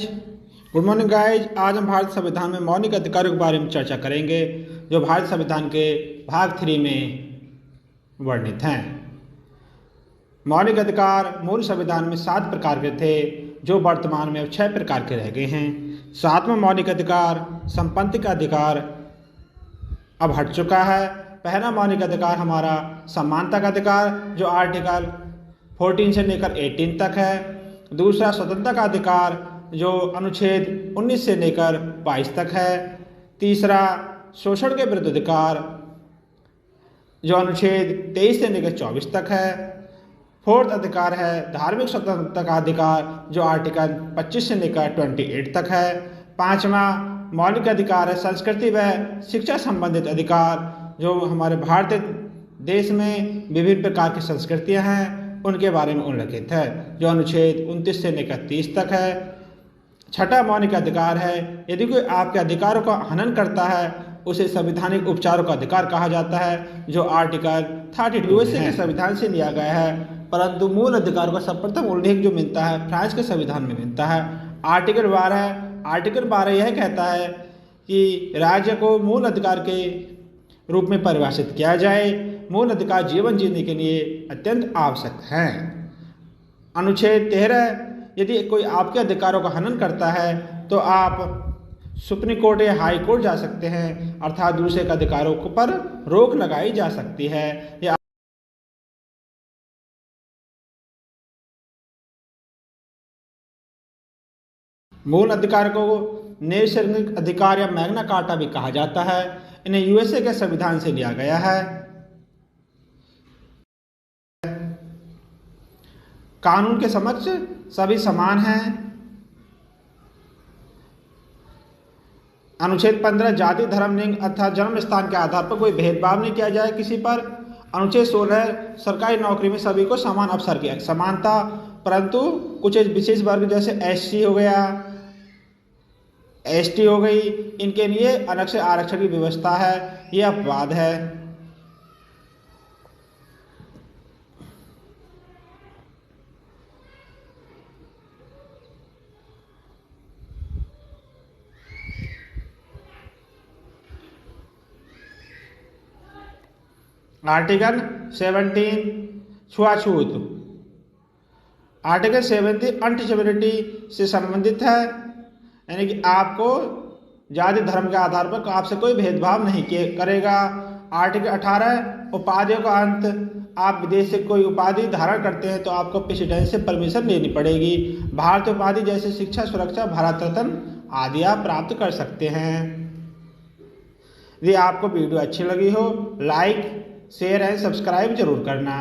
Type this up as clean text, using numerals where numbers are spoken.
Good morning guys. आज हम भारत संविधान में मौलिक अधिकारों के बारे में चर्चा करेंगे जो भारत संविधान के भाग 3 में वर्णित हैं। मौलिक अधिकार मूल संविधान में 7 प्रकार के थे जो वर्तमान में अब 6 प्रकार के रह गए हैं। 7वां मौलिक अधिकार संपत्ति का अधिकार अब हट चुका है। पहला मौलिक अधिकार हमारा समानता का अधिकार जो आर्टिकल 14 से लेकर 18 तक है। दूसरा स्वतंत्रता का अधिकार जो अनुच्छेद 19 से लेकर 22 तक है। तीसरा शोषण के विरुद्ध अधिकार जो अनुच्छेद 23 से लेकर 24 तक है। फोर्थ अधिकार है धार्मिक स्वतंत्रता का अधिकार जो आर्टिकल 25 से लेकर 28 तक है। पांचवा मौलिक अधिकार है संस्कृति व शिक्षा संबंधित अधिकार जो हमारे भारत देश में विभिन्न प्रकार की संस्कृतियां हैं उनके बारे में उल्लेखित है जो अनुच्छेद 29 से लेकर 30 तक है। छठा मौलिक अधिकार है यदि कोई आपके अधिकारों का हनन करता है उसे संवैधानिक उपचारों का अधिकार कहा जाता है जो आर्टिकल 32 यूएसए के संविधान से लिया गया है, परंतु मूल अधिकारों का सर्वप्रथम उल्लेख जो मिलता है फ्रांस के संविधान में मिलता है। आर्टिकल 12 यह कहता है कि राज्य को मूल अधिकार के रूप में परिभाषित किया जाए। मूल अधिकार जीवन जीने के लिए अत्यंत आवश्यक हैं। अनुच्छेद 13 यदि कोई आपके अधिकारों का हनन करता है तो आप सुप्रीम कोर्ट या हाई कोर्ट जा सकते हैं, अर्थात दूसरे के अधिकारों पर रोक लगाई जा सकती है। या मूल अधिकार को नैसर्गिक अधिकार या मैग्ना कार्टा भी कहा जाता है। इन्हें यूएसए के संविधान से लिया गया है। कानून के समक्ष सभी समान हैं। अनुच्छेद 15 जाति धर्म लिंग अर्थात जन्म स्थान के आधार पर कोई भेदभाव नहीं किया जाए किसी पर। अनुच्छेद 16 सरकारी नौकरी में सभी को समान अवसर की समानता, परंतु कुछ विशेष वर्ग जैसे एससी हो गया, एसटी हो गई, इनके लिए अलग से आरक्षण की व्यवस्था है, यह अपवाद है। आर्टिकल 17 छुआछूत। आर्टिकल 17 अनटचेबिलिटी से संबंधित है, यानी कि आपको जाति धर्म के आधार पर आपसे कोई भेदभाव नहीं करेगा। आर्टिकल 18 उपाधियों का अंत। आप विदेश से कोई उपाधि धारण करते हैं तो आपको प्रेसिडेंट से परमिशन लेनी पड़ेगी। भारतीय उपाधि जैसे शिक्षा सुरक्षा भारत रत्न आदि आप प्राप्त कर सकते हैं। यदि आपको वीडियो अच्छी लगी हो लाइक शेयर एंड सब्सक्राइब जरूर करना।